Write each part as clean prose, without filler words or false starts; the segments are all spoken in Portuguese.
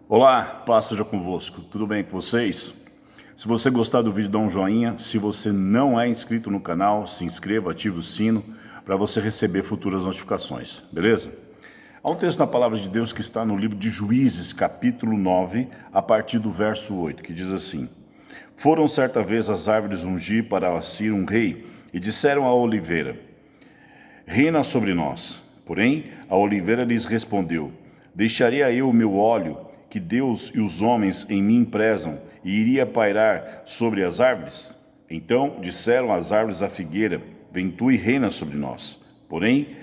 Olá, paz seja convosco. Tudo bem com vocês? Se você gostar do vídeo, dá um joinha. Se você não é inscrito no canal, se inscreva, ative o sino para você receber futuras notificações, beleza? Há um texto na Palavra de Deus que está no livro de Juízes, capítulo 9, a partir do verso 8, que diz assim: Foram certa vez as árvores ungir para Assir um rei, e disseram à oliveira: Reina sobre nós. Porém, a oliveira lhes respondeu: Deixaria eu o meu óleo, que Deus e os homens em mim prezam, e iria pairar sobre as árvores? Então disseram as árvores à figueira: Vem tu e reina sobre nós. Porém,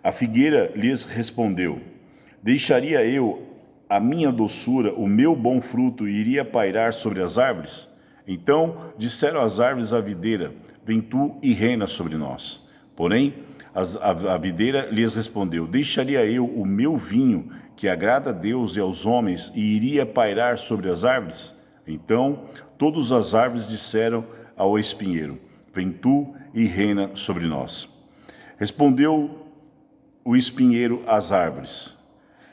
a figueira lhes respondeu: Deixaria eu a minha doçura, o meu bom fruto, e iria pairar sobre as árvores? Então disseram as árvores à videira: Vem tu e reina sobre nós. Porém, a videira lhes respondeu: Deixaria eu o meu vinho, que agrada a Deus e aos homens, e iria pairar sobre as árvores? Então todas as árvores disseram ao espinheiro: Vem tu e reina sobre nós. Respondeu o espinheiro às árvores: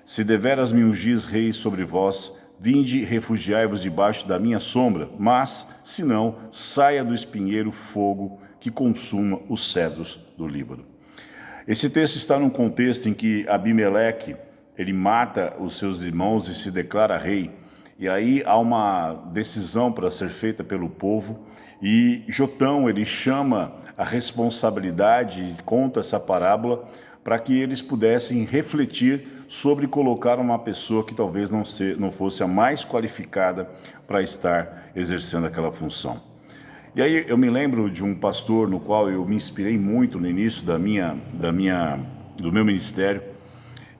Se deveras me ungis rei sobre vós, vinde, refugiai-vos debaixo da minha sombra, mas, se não, saia do espinheiro fogo que consuma os cedros do Líbano. Esse texto está num contexto em que Abimeleque, ele mata os seus irmãos e se declara rei. E aí há uma decisão para ser feita pelo povo, e Jotão, ele chama a responsabilidade e conta essa parábola para que eles pudessem refletir sobre colocar uma pessoa que talvez não fosse a mais qualificada para estar exercendo aquela função. E aí eu me lembro de um pastor no qual eu me inspirei muito no início do meu ministério,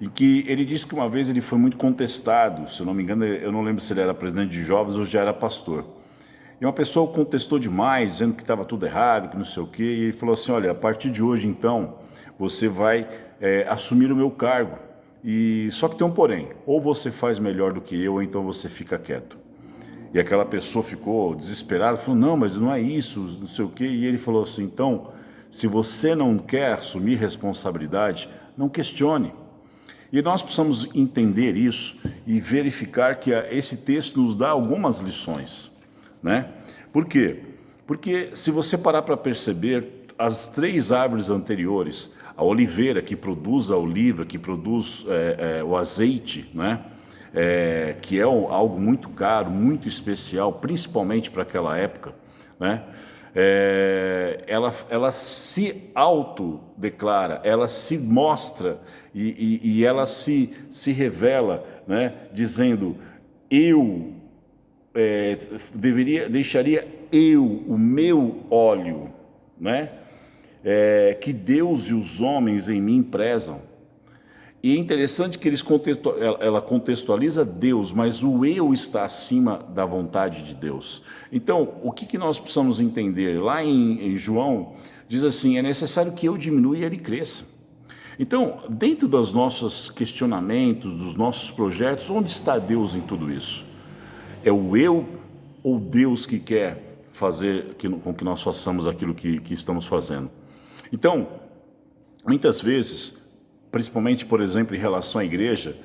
em que ele disse que uma vez ele foi muito contestado, se eu não me engano, eu não lembro se ele era presidente de jovens ou já era pastor. E uma pessoa o contestou demais, dizendo que estava tudo errado, que não sei o quê, e ele falou assim: olha, a partir de hoje então, você vai assumir o meu cargo. E só que tem um porém: ou você faz melhor do que eu, ou então você fica quieto. E aquela pessoa ficou desesperada, falou: não, mas não é isso, não sei o quê. E ele falou assim: então, se você não quer assumir responsabilidade, não questione. E nós precisamos entender isso e verificar que esse texto nos dá algumas lições, né? Por quê? Porque se você parar para perceber, as três árvores anteriores, a oliveira que produz a oliva, que produz o azeite, né? Que é algo muito caro, muito especial, principalmente para aquela época, né? Ela se autodeclara, ela se mostra e ela se revela, né? Dizendo: eu deixaria eu o meu óleo, né? Que Deus e os homens em mim prezam. E é interessante que ela contextualiza Deus, mas o eu está acima da vontade de Deus. Então, o que nós precisamos entender? Lá em João, diz assim: é necessário que eu diminua e ele cresça. Então, dentro dos nossos questionamentos, dos nossos projetos, onde está Deus em tudo isso? É o eu ou Deus que quer fazer com que nós façamos aquilo que estamos fazendo? Então, muitas vezes, principalmente, por exemplo, em relação à igreja,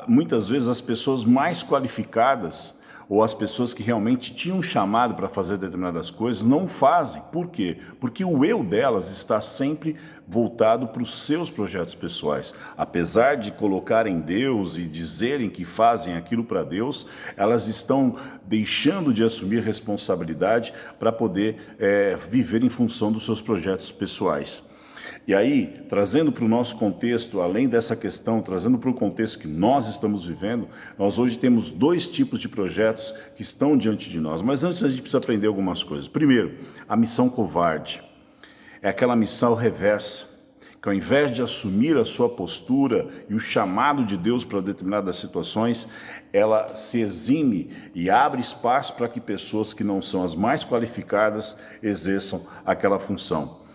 muitas vezes as pessoas mais qualificadas ou as pessoas que realmente tinham chamado para fazer determinadas coisas não fazem. Por quê? Porque o eu delas está sempre voltado para os seus projetos pessoais. Apesar de colocarem Deus e dizerem que fazem aquilo para Deus, elas estão deixando de assumir responsabilidade para poder viver em função dos seus projetos pessoais. E aí, trazendo para o nosso contexto, além dessa questão, trazendo para o contexto que nós estamos vivendo, nós hoje temos dois tipos de projetos que estão diante de nós. Mas antes a gente precisa aprender algumas coisas. Primeiro, a missão covarde. É aquela missão reversa, que ao invés de assumir a sua postura e o chamado de Deus para determinadas situações, ela se exime e abre espaço para que pessoas que não são as mais qualificadas exerçam aquela função.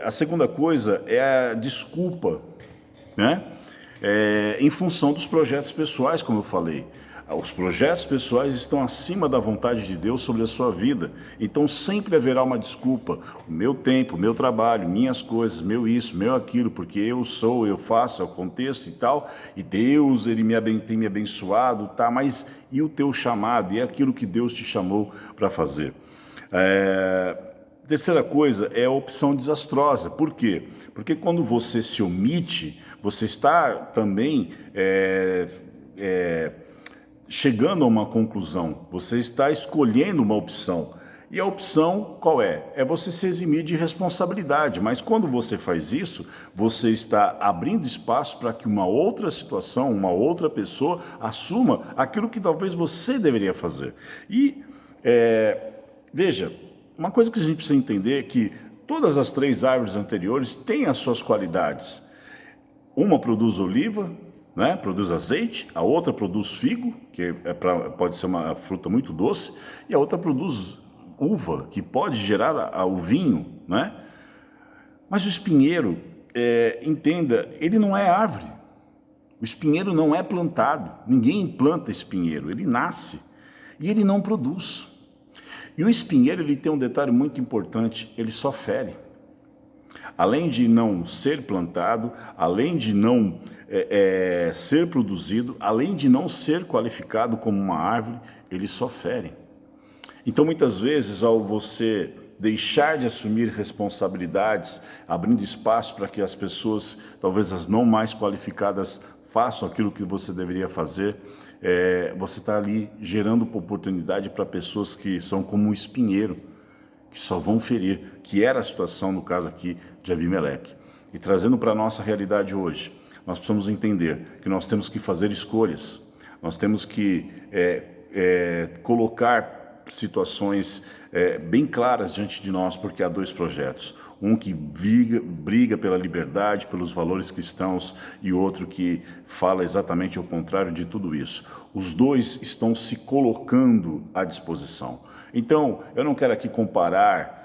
A segunda coisa é a desculpa, né? Em função dos projetos pessoais, como eu falei. Os projetos pessoais estão acima da vontade de Deus sobre a sua vida. Então sempre haverá uma desculpa. O meu tempo, o meu trabalho, minhas coisas, meu isso, meu aquilo, porque eu sou, eu faço, eu aconteço e tal. E Deus, Ele tem me abençoado, tá? Mas e o teu chamado? E aquilo que Deus te chamou para fazer? Terceira coisa é a opção desastrosa. Por quê? Porque quando você se omite, você está também chegando a uma conclusão, você está escolhendo uma opção. E a opção qual é? É você se eximir de responsabilidade. Mas quando você faz isso, você está abrindo espaço para que uma outra situação, uma outra pessoa assuma aquilo que talvez você deveria fazer. E veja, uma coisa que a gente precisa entender é que todas as 3 árvores anteriores têm as suas qualidades. Uma produz oliva, né, produz azeite, a outra produz figo, que pode ser uma fruta muito doce, e a outra produz uva, que pode gerar o vinho, né? Mas o espinheiro, entenda, ele não é árvore. O espinheiro não é plantado, ninguém planta espinheiro, ele nasce e ele não produz. E o espinheiro, ele tem um detalhe muito importante, ele só fere. Além de não ser plantado, além de não ser produzido, além de não ser qualificado como uma árvore, ele só fere. Então, muitas vezes, ao você deixar de assumir responsabilidades, abrindo espaço para que as pessoas, talvez as não mais qualificadas, façam aquilo que você deveria fazer, você está ali gerando oportunidade para pessoas que são como um espinheiro, que só vão ferir, que era a situação, no caso aqui, de Abimeleque. E trazendo para a nossa realidade hoje, nós precisamos entender que nós temos que fazer escolhas, nós temos que colocar situações bem claras diante de nós, porque há 2 projetos. Um que briga pela liberdade, pelos valores cristãos, e outro que fala exatamente o contrário de tudo isso. Os 2 estão se colocando à disposição. Então, eu não quero aqui comparar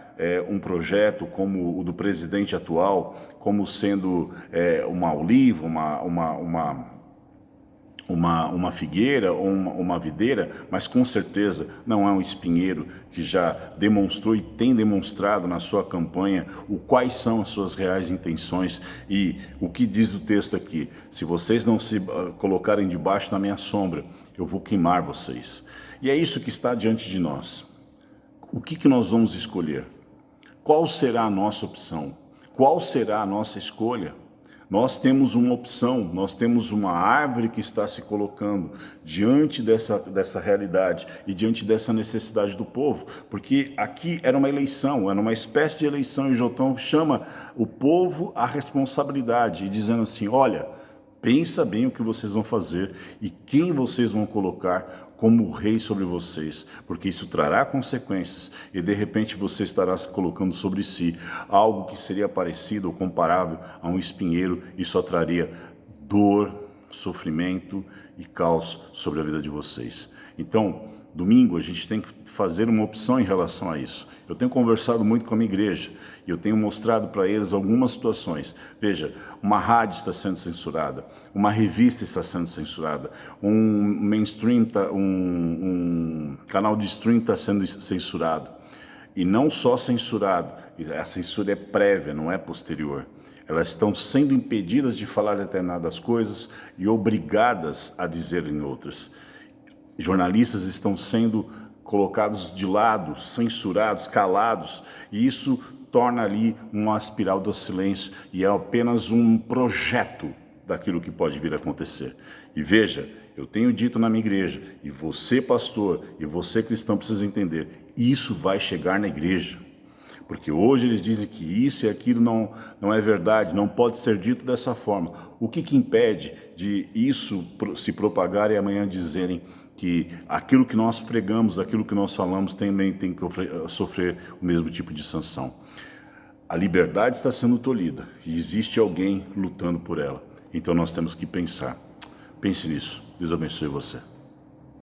um projeto como o do presidente atual, como sendo uma oliva, uma figueira ou uma videira, mas com certeza não é um espinheiro, que já demonstrou e tem demonstrado na sua campanha quais são as suas reais intenções. E o que diz o texto aqui: se vocês não se colocarem debaixo da minha sombra, eu vou queimar vocês. E é isso que está diante de nós. O que nós vamos escolher? Qual será a nossa opção? Qual será a nossa escolha? Nós temos uma opção, nós temos uma árvore que está se colocando diante dessa realidade e diante dessa necessidade do povo, porque aqui era uma eleição, era uma espécie de eleição, e Jotão chama o povo à responsabilidade, dizendo assim: olha, pensa bem o que vocês vão fazer e quem vocês vão colocar como rei sobre vocês, porque isso trará consequências, e de repente você estará colocando sobre si algo que seria parecido ou comparável a um espinheiro, e só traria dor, sofrimento e caos sobre a vida de vocês. Então, domingo a gente tem que fazer uma opção em relação a isso. Eu tenho conversado muito com a minha igreja e eu tenho mostrado para eles algumas situações. Veja, uma rádio está sendo censurada, uma revista está sendo censurada, um mainstream, um canal de stream está sendo censurado. E não só censurado, a censura é prévia, não é posterior. Elas estão sendo impedidas de falar determinadas coisas e obrigadas a dizerem outras. Jornalistas estão sendo colocados de lado, censurados, calados, e isso torna ali uma espiral do silêncio, e é apenas um projeto daquilo que pode vir a acontecer. E veja, eu tenho dito na minha igreja, e você, pastor, e você, cristão, precisa entender, isso vai chegar na igreja. Porque hoje eles dizem que isso e aquilo não é verdade, não pode ser dito dessa forma. O que impede de isso se propagar e amanhã dizerem que aquilo que nós pregamos, aquilo que nós falamos, também tem que sofrer o mesmo tipo de sanção? A liberdade está sendo tolhida e existe alguém lutando por ela. Então nós temos que pensar. Pense nisso. Deus abençoe você.